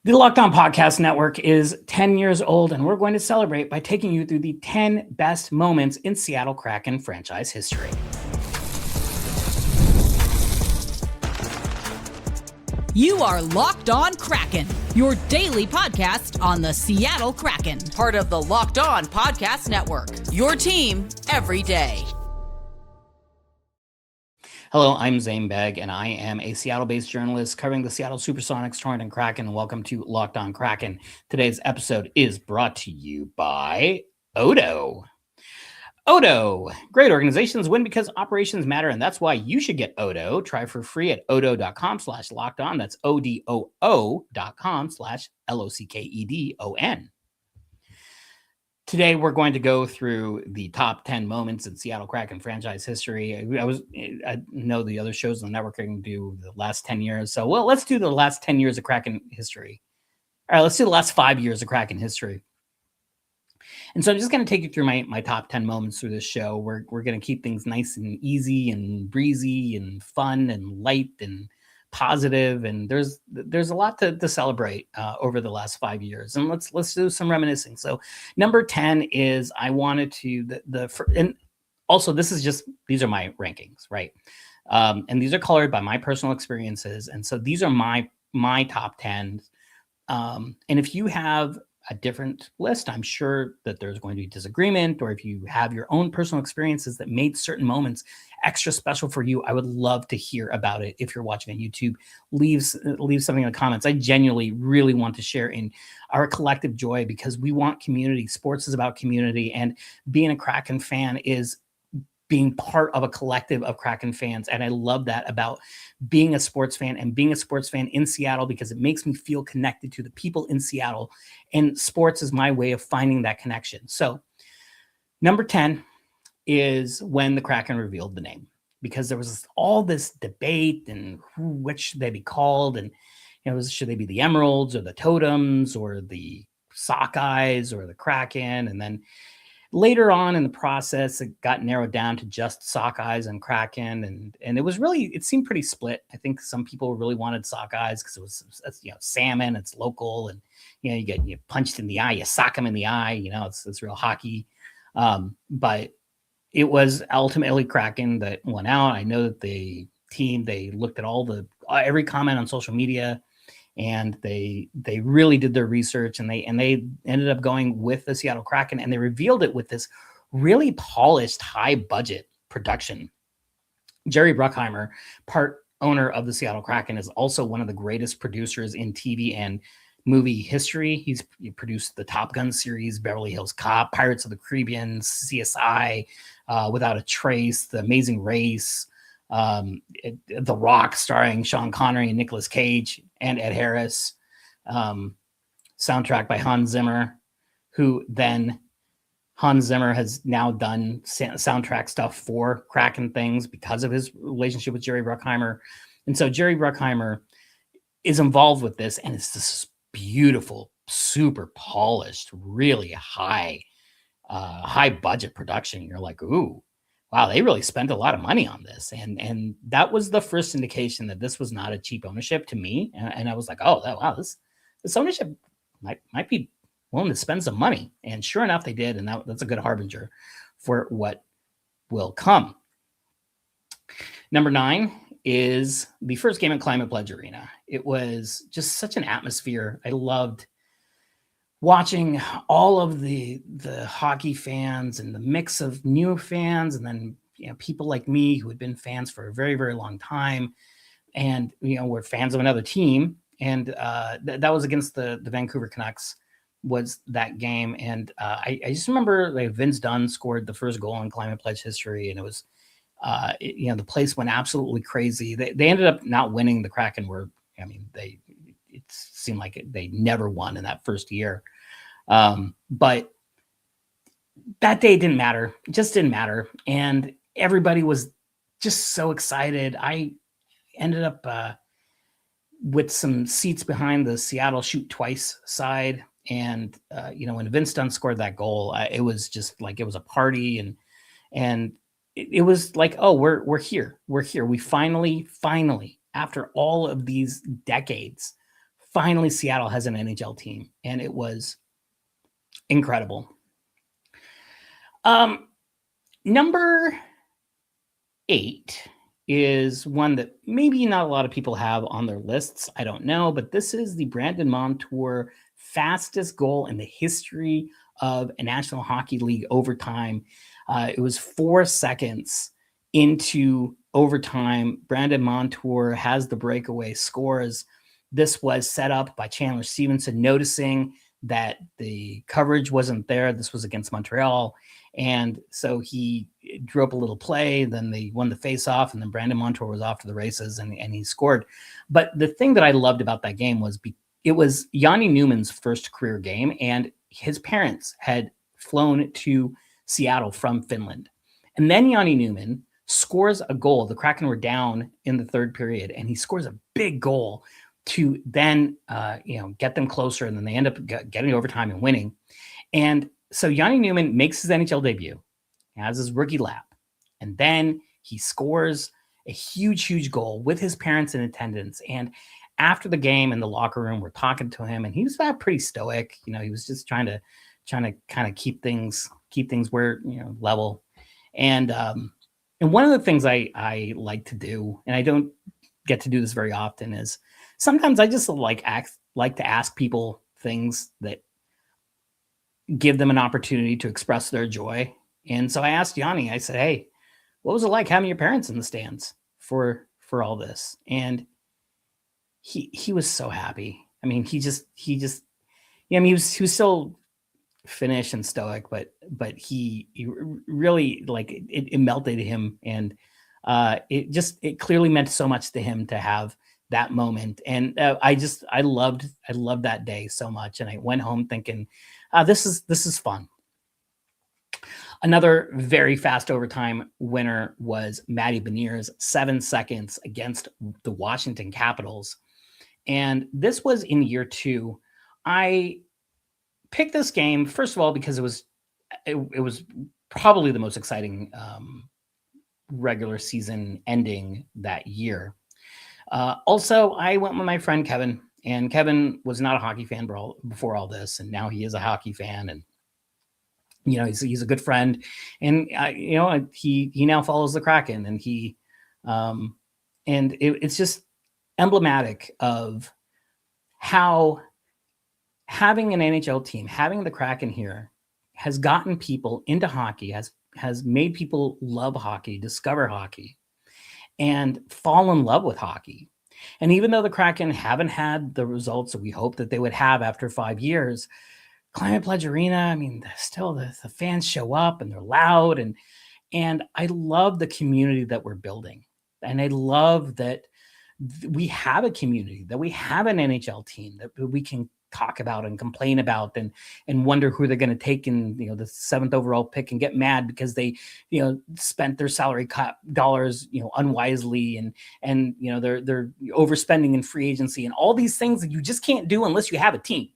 The Locked On Podcast Network is 10 years old, and we're going to celebrate by taking you through the 10 best moments in Seattle Kraken franchise history. You are Locked On Kraken, your daily podcast on the Seattle Kraken, part of the Locked On Podcast Network, your team every day. Hello, I'm Zane Begg, and I am a Seattle-based journalist covering the Seattle Supersonics, Torrent, and Kraken, and welcome to Locked On Kraken. Today's episode is brought to you by Odoo. Odoo. Great organizations win because operations matter, and that's why you should get Odoo. Try for free at odoo.com/lockedon. That's odoo.com/LOCKEDON. Today, we're going to go through the top 10 moments in Seattle Kraken franchise history. I know the other shows on the network are going to do the last 10 years. So, let's do the last 10 years of Kraken history. All right, let's do the last 5 years of Kraken history. And so I'm just going to take you through my top 10 moments through this show. We're going to keep things nice and easy and breezy and fun and light and positive, and there's a lot to celebrate over the last 5 years, and let's do some reminiscing. So number 10 is I wanted to and also these are my rankings, right? And these are colored by my personal experiences, and so these are my top 10s. And if you have a different list, I'm sure that there's going to be disagreement, or if you have your own personal experiences that made certain moments extra special for you, I would love to hear about it. If you're watching on YouTube, leave something in the comments. I genuinely really want to share in our collective joy, because we want community. Sports is about community, and being a Kraken fan is being part of a collective of Kraken fans. And I love that about being a sports fan, and being a sports fan in Seattle, because it makes me feel connected to the people in Seattle, and sports is my way of finding that connection. So number 10 is when the Kraken revealed the name, because there was all this debate and which should they be called, and should they be the Emeralds or the Totems or the Sockeyes or the Kraken. And then later on in the process, it got narrowed down to just Sockeyes and Kraken, and it seemed pretty split. I think some people really wanted Sockeyes because it was salmon, it's local, and you get punched in the eye, you sock them in the eye, it's real hockey. But it was ultimately Kraken that won out. I know that the team, they looked at every comment on social media, and they really did their research, and they ended up going with the Seattle Kraken, and they revealed it with this really polished, high budget production. Jerry Bruckheimer, part owner of the Seattle Kraken, is also one of the greatest producers in TV and movie history. He produced the Top Gun series, Beverly Hills Cop, Pirates of the Caribbean, CSI, Without a Trace, The Amazing Race, The Rock, starring Sean Connery and Nicolas Cage and Ed Harris, soundtrack by Hans Zimmer, who then Hans Zimmer has now done soundtrack stuff for Kraken things because of his relationship with Jerry Bruckheimer. And so Jerry Bruckheimer is involved with this, and it's this beautiful, super polished, really high budget production. You're like, ooh, wow, they really spent a lot of money on this. And that was the first indication that this was not a cheap ownership to me. And I was like, oh, wow, this ownership might be willing to spend some money. And sure enough, they did. And that's a good harbinger for what will come. Number 9 is the first game at Climate Pledge Arena. It was just such an atmosphere. I loved watching all of the hockey fans and the mix of new fans, and then people like me who had been fans for a very, very long time, and were fans of another team. And that was against the Vancouver Canucks, was that game. And I just remember Vince Dunn scored the first goal in Climate Pledge history, and it was the place went absolutely crazy. They ended up not winning. The Kraken it seemed like they never won in that first year. But that day didn't matter. It just didn't matter. And everybody was just so excited. I ended up with some seats behind the Seattle Shoot Twice side. And, when Vince Dunn scored that goal, it was just like, it was a party, and it was like, oh, we're here. We're here. We finally, after all of these decades, finally Seattle has an NHL team, and it was incredible. Number 8 is one that maybe not a lot of people have on their lists. I don't know, but this is the Brandon Montour fastest goal in the history of a National Hockey League overtime. It was 4 seconds into overtime. Brandon Montour has the breakaway, scores. This was set up by Chandler Stevenson, noticing that the coverage wasn't there. This was against Montreal. And so he drew up a little play, then they won the face-off, and then Brandon Montour was off to the races, and he scored. But the thing that I loved about that game was it was Yanni Newman's first career game, and his parents had flown to Seattle from Finland. And then Yanni Newman scores a goal. The Kraken were down in the third period, and he scores a big goal to then get them closer, and then they end up getting overtime and winning. And so Yanni Newman makes his NHL debut, has his rookie lap, and then he scores a huge goal with his parents in attendance. And after the game in the locker room, we're talking to him, and he was pretty stoic. He was just trying to kind of keep things where level. And one of the things I like to do, and I don't get to do this very often, is sometimes I just like to ask people things that give them an opportunity to express their joy. And so I asked Yanni, I said, hey, what was it like having your parents in the stands for all this? And he was so happy. I mean, he was still Finnish and stoic, but he really, like, it melted him. And it clearly meant so much to him to have that moment. And I loved that day so much. And I went home thinking, this is fun. Another very fast overtime winner was Matty Beniers, 7 seconds against the Washington Capitals. And this was in year 2. I picked this game, first of all, because it was probably the most exciting regular season ending that year. Also, I went with my friend Kevin, and Kevin was not a hockey fan before all this, and now he is a hockey fan, and he's a good friend, and he now follows the Kraken, and it's just emblematic of how having an NHL team, having the Kraken here, has gotten people into hockey, has made people love hockey, discover hockey, and fall in love with hockey. And even though the Kraken haven't had the results that we hoped that they would have after 5 years, Climate Pledge Arena, I mean, still the fans show up and they're loud. And I love the community that we're building. And I love that we have a community, that we have an NHL team that we can talk about and complain about and wonder who they're going to take in the 7th overall pick and get mad because they spent their salary cap dollars unwisely and they're overspending in free agency and all these things that you just can't do unless you have a team.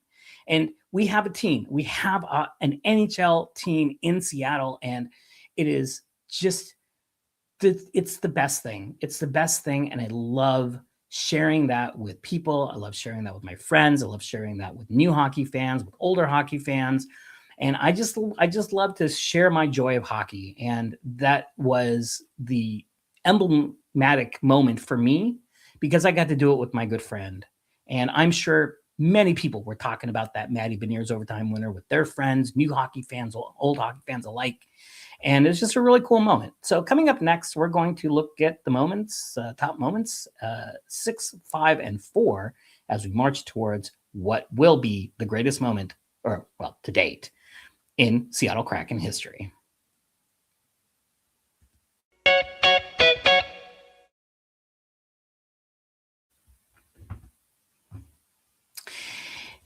And we have a team. We have an NHL team in Seattle, and it is just it's the best thing. It's the best thing, and I love sharing that with people. I love sharing that with my friends. I love sharing that with new hockey fans, with older hockey fans. And I just love to share my joy of hockey. And that was the emblematic moment for me because I got to do it with my good friend. And I'm sure many people were talking about that Matty Beniers overtime winner with their friends, new hockey fans, old hockey fans alike. And it's just a really cool moment. So coming up next, we're going to look at the moments, top moments, 6, 5, and 4, as we march towards what will be the greatest moment, to date, in Seattle Kraken history.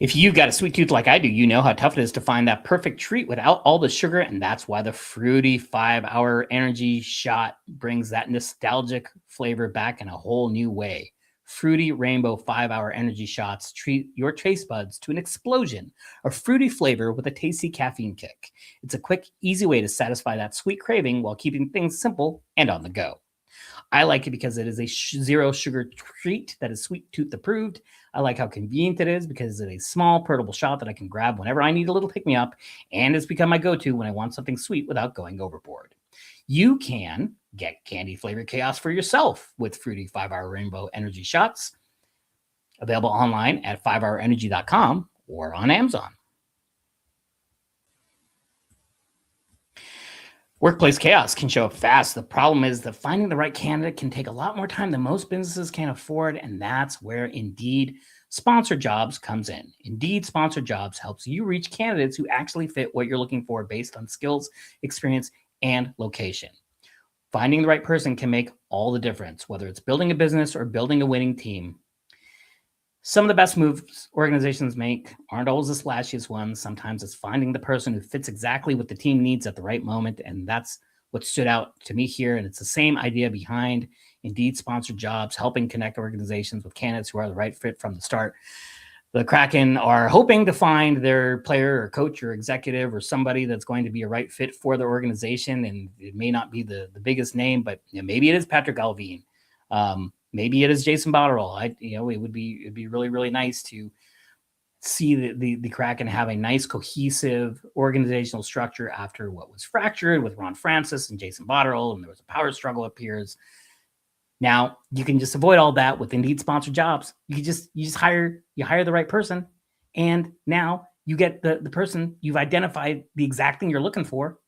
If you've got a sweet tooth like I do, you know how tough it is to find that perfect treat without all the sugar, and that's why the fruity 5-hour energy shot brings that nostalgic flavor back in a whole new way. Fruity Rainbow 5-hour energy shots treat your taste buds to an explosion of fruity flavor with a tasty caffeine kick. It's a quick, easy way to satisfy that sweet craving while keeping things simple and on the go. I like it because it is a zero sugar treat that is sweet tooth approved. I like how convenient it is because it's a small portable shot that I can grab whenever I need a little pick-me-up, and it's become my go-to when I want something sweet without going overboard. You can get candy flavored chaos for yourself with fruity 5-Hour Rainbow Energy shots, available online at 5hourenergy.com or on Amazon. Workplace chaos can show up fast. The problem is that finding the right candidate can take a lot more time than most businesses can afford, and that's where Indeed Sponsored Jobs comes in. Indeed Sponsored Jobs helps you reach candidates who actually fit what you're looking for based on skills, experience, and location. Finding the right person can make all the difference, whether it's building a business or building a winning team. Some of the best moves organizations make aren't always the splashiest ones. Sometimes it's finding the person who fits exactly what the team needs at the right moment. And that's what stood out to me here. And it's the same idea behind Indeed Sponsored Jobs, helping connect organizations with candidates who are the right fit from the start. The Kraken are hoping to find their player or coach or executive or somebody that's going to be a right fit for their organization. And it may not be the biggest name, but maybe it is Patrick Alvin. Maybe it is Jason Botterill. It'd be really, really nice to see the Kraken have a nice cohesive organizational structure after what was fractured with Ron Francis and Jason Botterill, and there was a power struggle appears. Now you can just avoid all that with Indeed Sponsored Jobs. You just hire the right person, and now you get the person you've identified the exact thing you're looking for,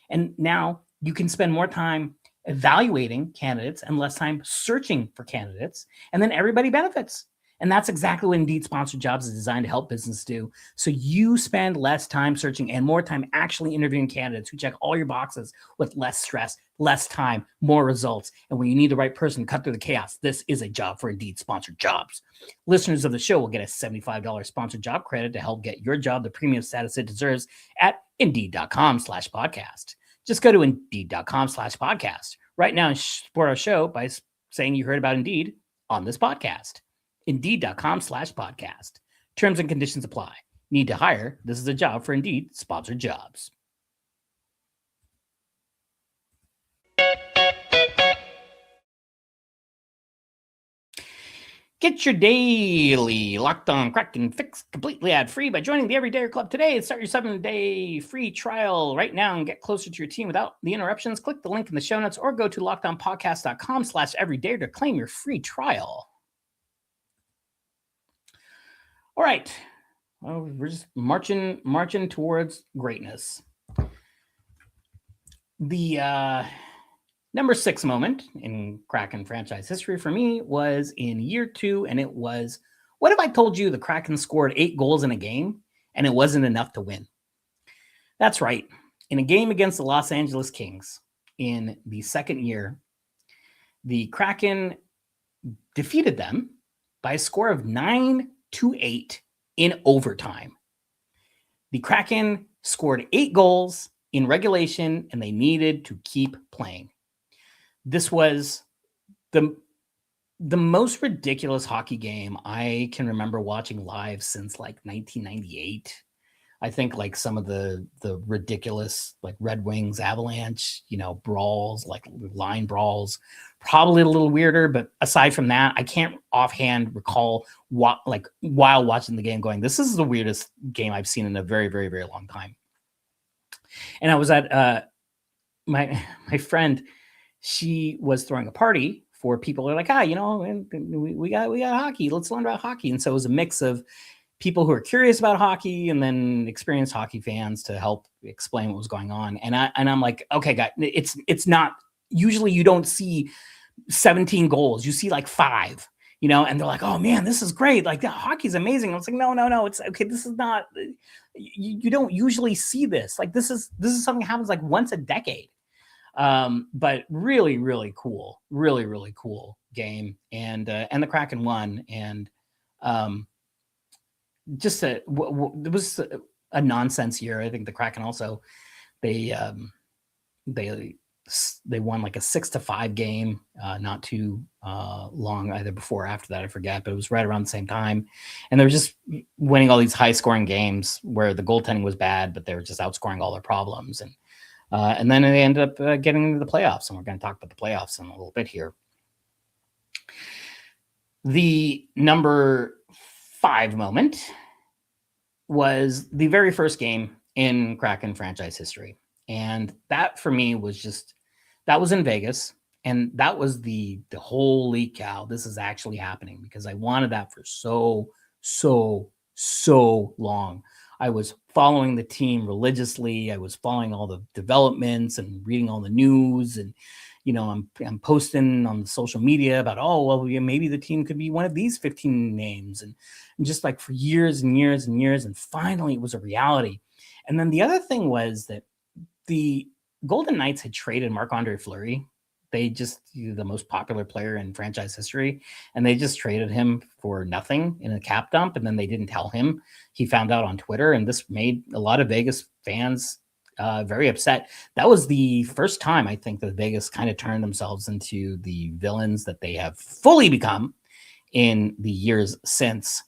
and now you can spend more time evaluating candidates and less time searching for candidates, and then everybody benefits. And that's exactly what Indeed Sponsored Jobs is designed to help businesses do. So you spend less time searching and more time actually interviewing candidates who check all your boxes with less stress, less time, more results. And when you need the right person to cut through the chaos, this is a job for Indeed Sponsored Jobs. Listeners of the show will get a $75 sponsored job credit to help get your job the premium status it deserves at Indeed.com/podcast. Just go to Indeed.com/podcast right now and support our show by saying you heard about Indeed on this podcast. Indeed.com/podcast. Terms and conditions apply. Need to hire? This is a job for Indeed Sponsored Jobs. Get your daily Locked On Kraken fix completely ad-free by joining the Everydayer Club today and start your 7-day free trial right now and get closer to your team without the interruptions. Click the link in the show notes or go to lockedonpodcast.com/everydayer to claim your free trial. All right. Well, we're just marching towards greatness. The number 6 moment in Kraken franchise history for me was in year 2, and it was, what if I told you the Kraken scored 8 goals in a game and it wasn't enough to win? That's right. In a game against the Los Angeles Kings in the second year, the Kraken defeated them by a score of 9-8 in overtime. The Kraken scored 8 goals in regulation, and they needed to keep playing. This was the most ridiculous hockey game I can remember watching live since like 1998. I think like some of the ridiculous like Red Wings Avalanche, brawls, like line brawls, probably a little weirder. But aside from that, I can't offhand recall what, like while watching the game going, this is the weirdest game I've seen in a very, very, very long time. And I was at my friend, she was throwing a party for people who are like, we got hockey. Let's learn about hockey. And so it was a mix of people who are curious about hockey and then experienced hockey fans to help explain what was going on. And I'm like, okay, guys, it's not, usually you don't see 17 goals. You see like 5, and they're like, oh man, this is great. Like hockey's amazing. I was like, no, it's okay. This is not, you don't usually see this. Like this is something that happens like once a decade. But really, really cool, really, really cool game. And the Kraken won. And, it was a nonsense year. I think the Kraken also, they won like a 6-5 game, not too long either before or after that, I forget, but it was right around the same time. And they were just winning all these high scoring games where the goaltending was bad, but they were just outscoring all their problems. And then they ended up getting into the playoffs, and we're going to talk about the playoffs in a little bit here. The number 5 moment was the very first game in Kraken franchise history. And that for me was just, that was in Vegas. And that was the holy cow, this is actually happening, because I wanted that for so long. I was following the team religiously. I was following all the developments and reading all the news. And, I'm posting on the social media about, oh, well, maybe the team could be one of these 15 names. And just like for years and years and years. And finally, it was a reality. And then the other thing was that the Golden Knights had traded Marc-Andre Fleury. They just, the most popular player in franchise history, and they just traded him for nothing in a cap dump. And then they didn't tell him. He found out on Twitter, and this made a lot of Vegas fans very upset. That was the first time, I think, that Vegas kind of turned themselves into the villains that they have fully become in the years since.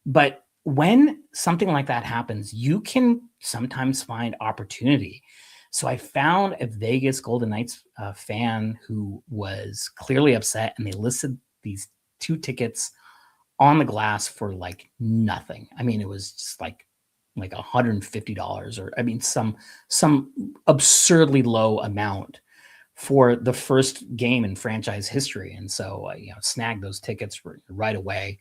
But when something like that happens, you can sometimes find opportunity. So I found a Vegas Golden Knights fan who was clearly upset, and they listed these 2 tickets on the glass for like nothing. I mean, it was just like $150, or I mean, some absurdly low amount for the first game in franchise history. And so I snagged those tickets right away.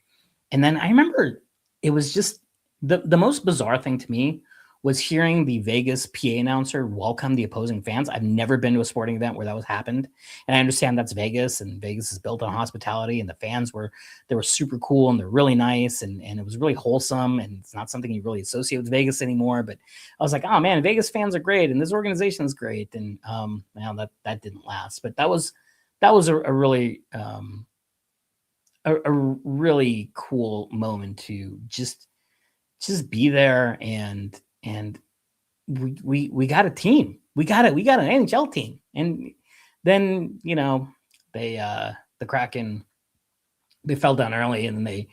And then I remember it was just the most bizarre thing to me was hearing the Vegas PA announcer welcome the opposing fans. I've never been to a sporting event where that was happened. And I understand that's Vegas, and Vegas is built on hospitality, and the fans were super cool, and they're really nice, and it was really wholesome, and it's not something you really associate with Vegas anymore. But I was like, oh man, Vegas fans are great, and this organization is great. And that didn't last. But that was a really a really cool moment to just be there. And we got a team. We got an NHL team. And then, the Kraken, they fell down early, and then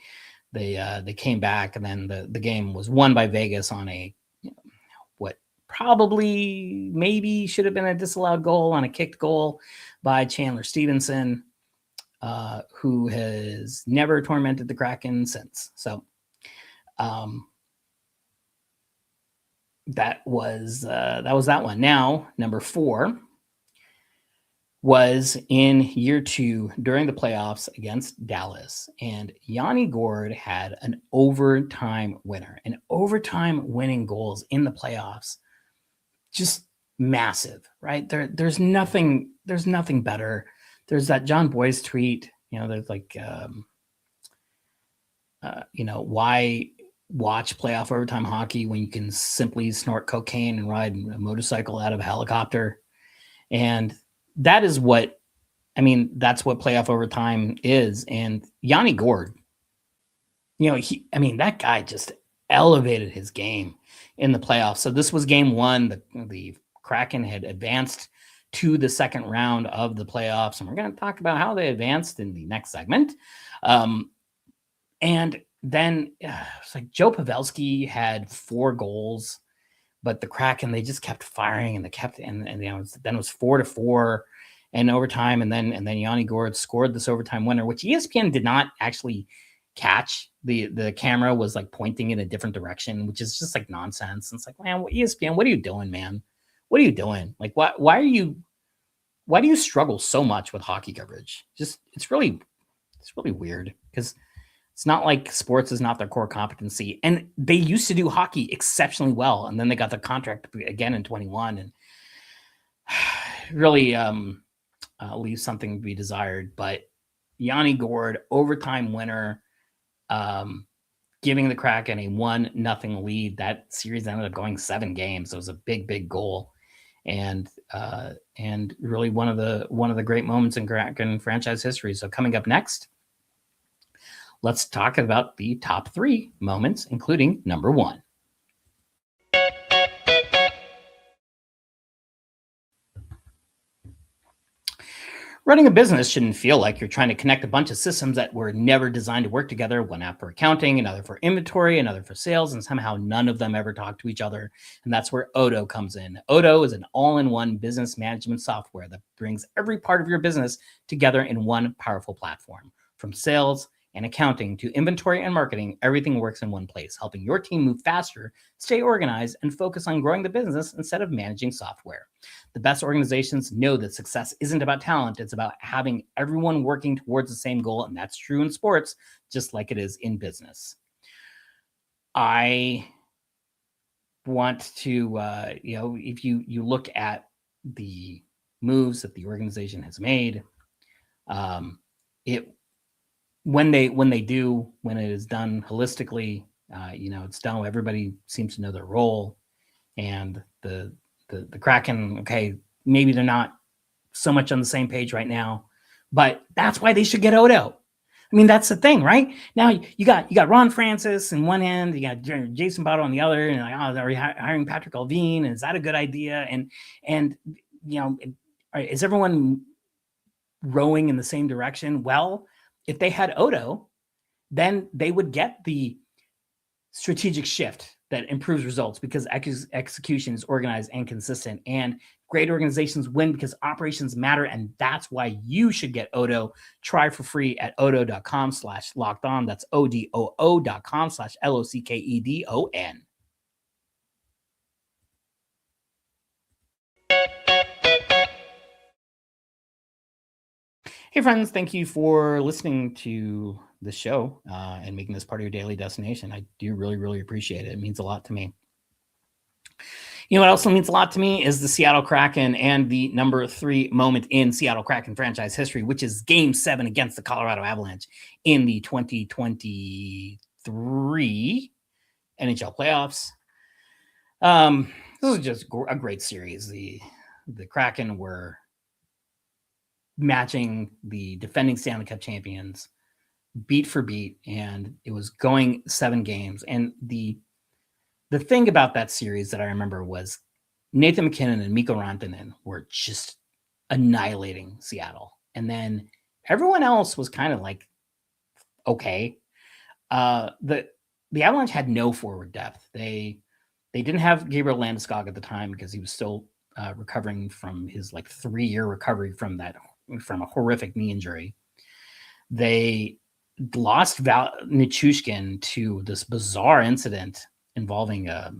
they came back, and then the game was won by Vegas on a what probably maybe should have been a disallowed goal, on a kicked goal by Chandler Stevenson, who has never tormented the Kraken since. So that was that one. Now, number 4 was in year 2 during the playoffs against Dallas, and Yanni Gourde had an overtime winner, an overtime winning goals in the playoffs. Just massive, right? There's nothing better. There's that John Boyce tweet, there's like, why watch playoff overtime hockey when you can simply snort cocaine and ride a motorcycle out of a helicopter? And that is what, that's what playoff overtime is. And Yanni Gourde, that guy just elevated his game in the playoffs. So this was game 1. The Kraken had advanced to the second round of the playoffs, and we're going to talk about how they advanced in the next segment. And then it's like Joe Pavelski had 4 goals, but the Kraken, they just kept firing, and they kept, and then it was 4-4 in overtime, and then Yanni Gourde scored this overtime winner, which ESPN did not actually catch. The camera was like pointing in a different direction, which is just like nonsense. And it's like, man, ESPN, what are you doing, man? What are you doing? Like, why do you struggle so much with hockey coverage? It's really weird, because it's not like sports is not their core competency. And they used to do hockey exceptionally well, and then they got the contract again in 21, and really leaves something to be desired. But Yanni Gourde, overtime winner, giving the Kraken a 1-0 lead. That series ended up going 7 games. It was a big goal, and really one of the great moments in Kraken franchise history. So coming up next, let's talk about the top 3 moments, including number 1. Running a business shouldn't feel like you're trying to connect a bunch of systems that were never designed to work together. One app for accounting, another for inventory, another for sales, and somehow none of them ever talk to each other. And that's where Odoo comes in. Odoo is an all-in-one business management software that brings every part of your business together in one powerful platform. From sales, and accounting to inventory and marketing, everything works in one place, helping your team move faster, stay organized, and focus on growing the business instead of managing software. The best organizations know that success isn't about talent. It's about having everyone working towards the same goal. And that's true in sports, just like it is in business. I want to, if you look at the moves that the organization has made, when it is done holistically, it's done. Everybody seems to know their role, and the Kraken. Okay, maybe they're not so much on the same page right now, but that's why they should get Odoo. I mean, that's the thing, right? Now you got Ron Francis in one end, you got Jason Botto on the other, and like, oh, they're hiring Patrick Alvine, and is that a good idea? And is everyone rowing in the same direction? Well, if they had Odoo, then they would get the strategic shift that improves results because execution is organized and consistent, and great organizations win because operations matter. And that's why you should get Odoo. Try for free at odoo.com/lockedon. That's odoo.com/LOCKEDON. Hey friends, thank you for listening to the show and making this part of your daily destination. I do really, really appreciate it. It means a lot to me. You know what also means a lot to me is the Seattle Kraken and the number 3 moment in Seattle Kraken franchise history, which is Game 7 against the Colorado Avalanche in the 2023 NHL playoffs. This was just a great series. The Kraken were matching the defending Stanley Cup champions beat for beat, and it was going 7 games. And the thing about that series that I remember was Nathan MacKinnon and Mikko Rantanen were just annihilating Seattle. And then everyone else was kind of like, okay. The Avalanche had no forward depth. They didn't have Gabriel Landeskog at the time because he was still recovering from his 3-year recovery from a horrific knee injury. They lost Nichushkin to this bizarre incident involving there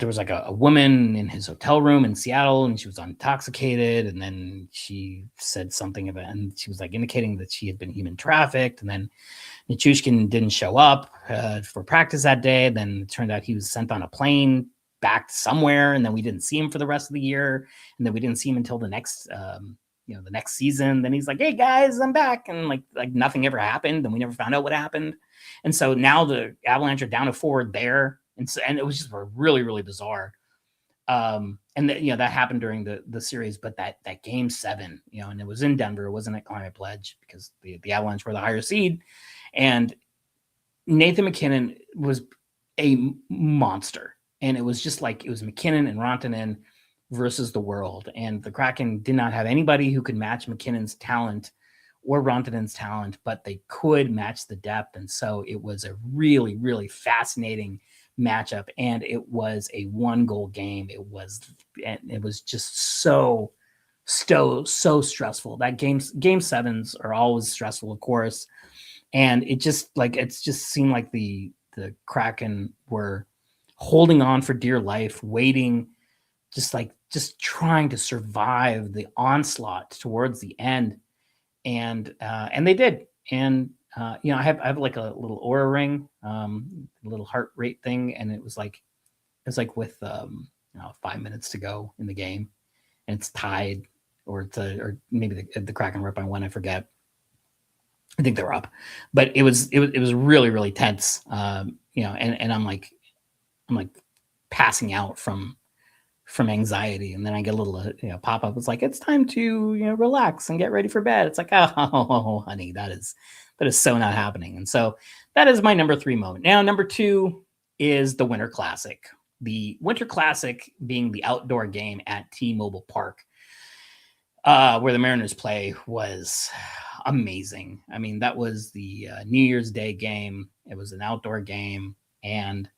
was a woman in his hotel room in Seattle, and she was intoxicated, and then she said something about, and she was indicating that she had been human trafficked, and then Nichushkin didn't show up for practice that day. Then it turned out he was sent on a plane back somewhere, and then we didn't see him for the rest of the year, and then we didn't see him until the next the next season. Then he's like, hey guys, I'm back, and like nothing ever happened, and we never found out what happened. And so now the Avalanche are down to forward there, and it was just really, really bizarre. And that happened during the series, but that Game 7, and it was in Denver, it wasn't at Climate Pledge because the Avalanche were the higher seed, and Nathan MacKinnon was a monster. And it was just it was MacKinnon and Rantanen versus the world. And the Kraken did not have anybody who could match McKinnon's talent or Rantanen's talent, but they could match the depth. And so it was a really, really fascinating matchup. And it was a 1-goal game. It was just so stressful. That game 7s are always stressful, of course. And it just seemed like the Kraken were holding on for dear life, waiting, just trying to survive the onslaught towards the end. And they did. And I have a little Oura ring, a little heart rate thing, and it was with 5 minutes to go in the game, and it's tied, or maybe the Kraken were up by 1, I forget. I think they were up, but it was really, really tense. And I'm passing out from anxiety, and then I get a little pop up. It's it's time to relax and get ready for bed. It's oh honey, that is so not happening. And so that is my number 3 moment. Now number 2 is the Winter Classic. The Winter Classic being the outdoor game at T-Mobile Park, where the Mariners play, was amazing. I mean, that was the New Year's Day game. It was an outdoor game, and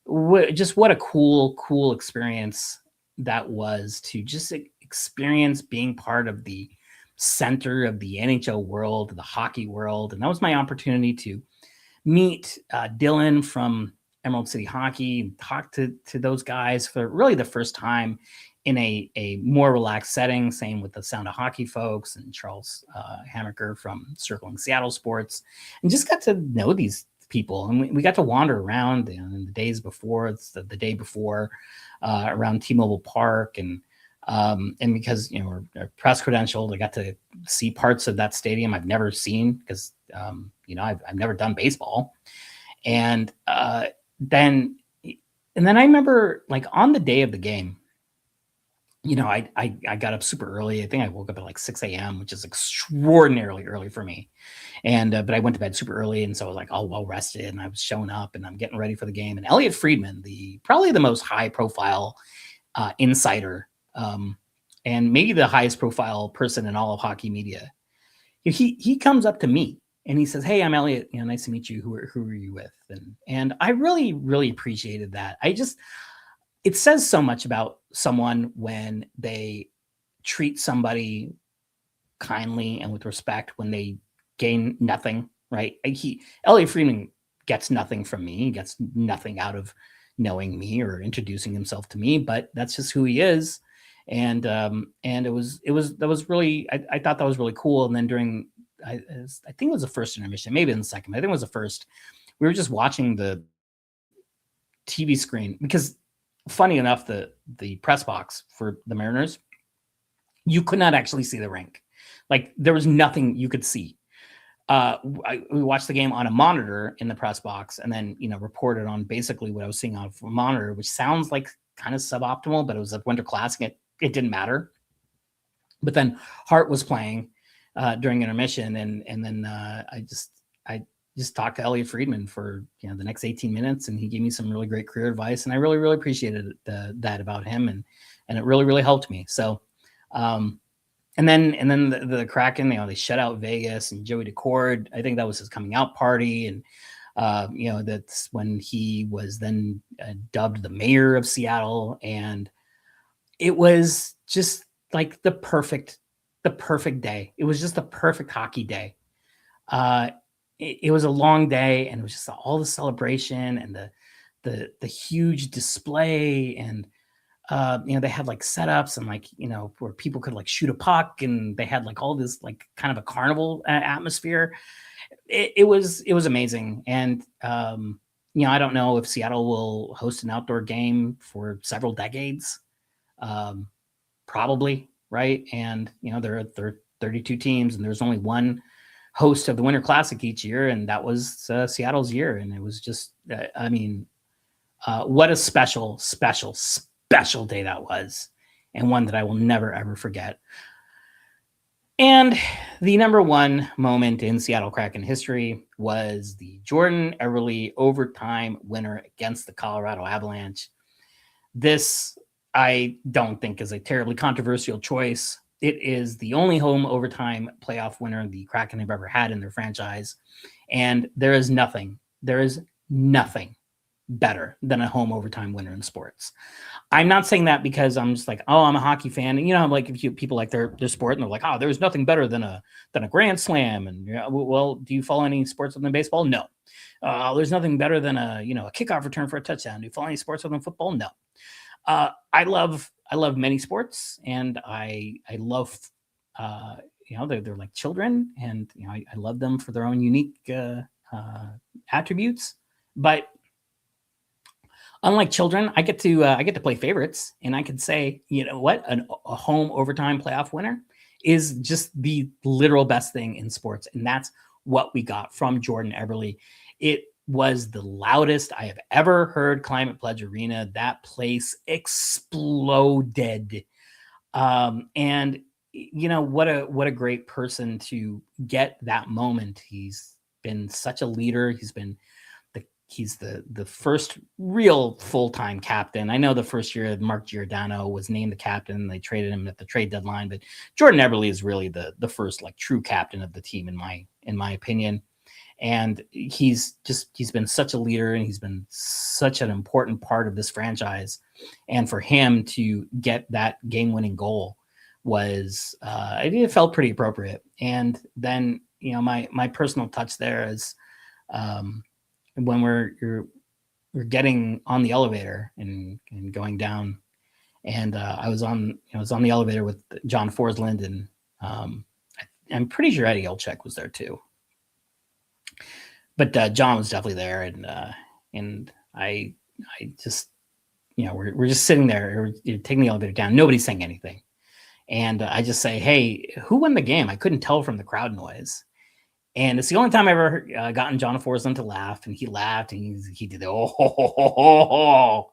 what a cool experience that was, to just experience being part of the center of the NHL world, the hockey world. And that was my opportunity to meet Dylan from Emerald City Hockey, talk to those guys for really the first time in a more relaxed setting. Same with the Sound of Hockey folks and Charles Hammaker from Circling Seattle Sports, and just got to know these people. And we got to wander around in the days before. It's the day before around T-Mobile Park, and because we're press credentialed, I got to see parts of that stadium I've never seen because I've never done baseball, and then I remember, like, on the day of the game, I got up super early. I think I woke up at like 6 a.m., which is extraordinarily early for me. And but I went to bed super early, and so I was like all well rested, and I was showing up, and I'm getting ready for the game. And Elliot Friedman, probably the most high profile insider, and maybe the highest profile person in all of hockey media, he comes up to me and he says, "Hey, I'm Elliot. Nice to meet you. Who are you with?" And I really, really appreciated that. It says so much about someone when they treat somebody kindly and with respect when they gain nothing, right? Elliot Friedman gets nothing from me. He gets nothing out of knowing me or introducing himself to me, but that's just who he is. And it was really, I thought that was really cool. And then I think it was the first intermission, maybe in the second, I think it was the first, we were just watching the TV screen because, funny enough, the press box for the Mariners, you could not actually see the rink. Like, there was nothing you could see. We watched the game on a monitor in the press box, and then reported on basically what I was seeing on a monitor, which sounds like kind of suboptimal, but it was a Winter Classic. It didn't matter. But then Hart was playing during intermission, and then I just talked to Elliot Friedman for the next 18 minutes, and he gave me some really great career advice, and I really, really appreciated that about him, and it really, really helped me. So, and then the Kraken, they shut out Vegas, and Joey Decord, I think that was his coming out party, and that's when he was then dubbed the mayor of Seattle, and it was just like the perfect day. It was just the perfect hockey day. It was a long day, and it was just all the celebration and the huge display, and they had like setups and where people could like shoot a puck, and they had like all this like kind of a carnival atmosphere. It was amazing, and I don't know if Seattle will host an outdoor game for several decades, probably, right? And there are 32 teams, and there's only one host of the Winter Classic each year, and that was Seattle's year. And it was just, what a special day that was, and one that I will never, ever forget. And the number one moment in Seattle Kraken history was the Jordan Eberle overtime winner against the Colorado Avalanche. This, I don't think, is a terribly controversial choice. It is the only home overtime playoff winner the Kraken have ever had in their franchise. And there is nothing better than a home overtime winner in sports. I'm not saying that because I'm just like, oh, I'm a hockey fan. And like, if people like their sport, and they're like, oh, there's nothing better than a grand slam. And well, do you follow any sports other than baseball? No. There's nothing better than a kickoff return for a touchdown. Do you follow any sports other than football? No. I love many sports, and I love, they're like children, and I love them for their own unique attributes. But unlike children, I get to play favorites, and I could say, what, a home overtime playoff winner is just the literal best thing in sports, and that's what we got from Jordan Eberle. It was the loudest I have ever heard Climate Pledge Arena. That place exploded. And what a great person to get that moment. He's been such a leader. He's the first real full-time captain. I know the first year Mark Giordano was named the captain. They traded him at the trade deadline, but Jordan Eberle is really the first like true captain of the team in my opinion. And he's been such a leader, and he's been such an important part of this franchise. And for him to get that game-winning goal was it felt pretty appropriate. And then, you know, my personal touch there is when we're getting on the elevator and going down, and I was on the elevator with John Forsland, and I'm pretty sure Eddie Olczyk was there too. But John was definitely there, and I just, you know, we're just sitting there, taking the elevator down. Nobody's saying anything, and I just say, "Hey, who won the game?" I couldn't tell from the crowd noise, and it's the only time I ever gotten John Forsland to laugh, and he laughed, and he did the oh.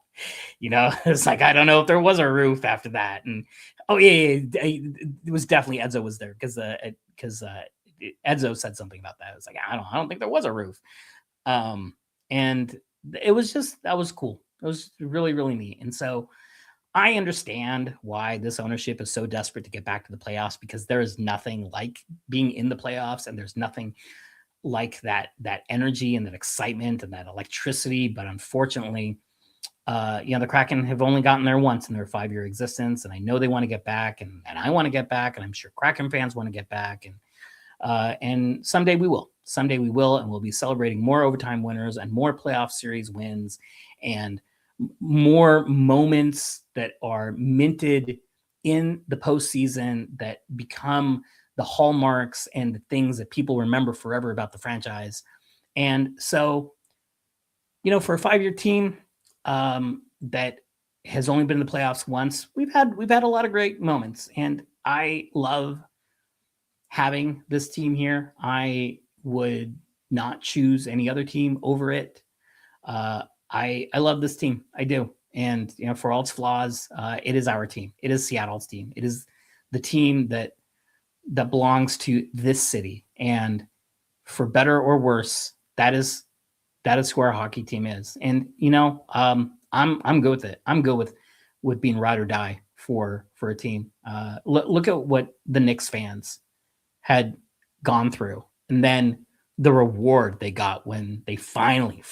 You know, it's like, I don't know if there was a roof after that, and it was definitely Edzo was there because Edzo said something about that. It's like, I don't think there was a roof. And it was just, that was cool. It was really, really neat. And so I understand why this ownership is so desperate to get back to the playoffs, because there is nothing like being in the playoffs, and there's nothing like that energy and that excitement and that electricity. But unfortunately, you know, the Kraken have only gotten there once in their 5-year existence, and I know they want to get back, and I want to get back, and I'm sure Kraken fans want to get back, and someday we will. Someday we will, and we'll be celebrating more overtime winners and more playoff series wins and more moments that are minted in the postseason that become the hallmarks and the things that people remember forever about the franchise. And so, you know, for a 5-year team that has only been in the playoffs once, we've had a lot of great moments, and I love having this team here. I would not choose any other team over it. I love this team. I do. And, you know, for all its flaws, it is our team. It is Seattle's team. It is the team that belongs to this city. And for better or worse, that is who our hockey team is. And, you know, I'm good with it. I'm good with being ride or die for a team. Look at what the Knicks fans had gone through, and then the reward they got when they finally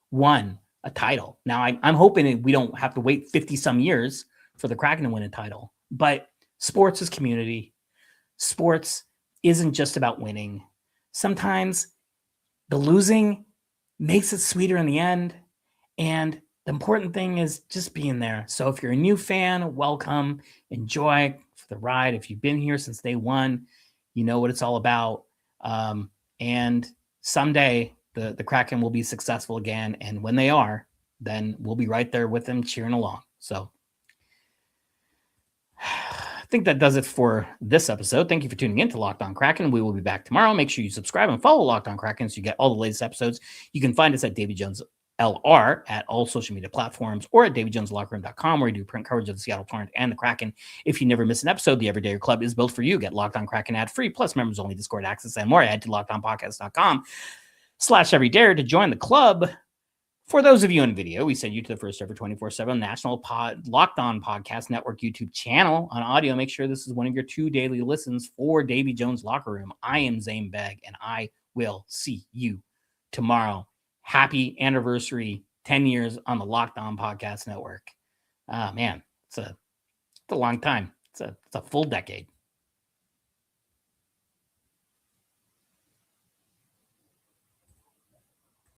won a title. Now I'm hoping we don't have to wait 50 some years for the Kraken to win a title, but sports is community. Sports isn't just about winning. Sometimes the losing makes it sweeter in the end. And the important thing is just being there. So if you're a new fan, welcome, enjoy the ride. If you've been here since day one, you know what it's all about. And someday the Kraken will be successful again. And when they are, then we'll be right there with them cheering along. So I think that does it for this episode. Thank you for tuning in to Locked On Kraken. We will be back tomorrow. Make sure you subscribe and follow Locked On Kraken so you get all the latest episodes. You can find us at Davy Jones LR at all social media platforms, or at DavyJonesLockerRoom.com, where we do print coverage of the Seattle Torrent and the Kraken. If you never miss an episode, the Everyday Club is built for you. Get Locked On Kraken ad-free, plus members-only Discord access and more. Head to LockedOnPodcast.com/Everyday to join the club. For those of you in video, we send you to the first ever 24/7 national Locked On Podcast Network YouTube channel. On audio, make sure this is one of your 2 daily listens for Davy Jones Locker Room. I am Zane Begg, and I will see you tomorrow. Happy anniversary, 10 years on the Locked On Podcast Network. Man, it's a long time. It's a full decade.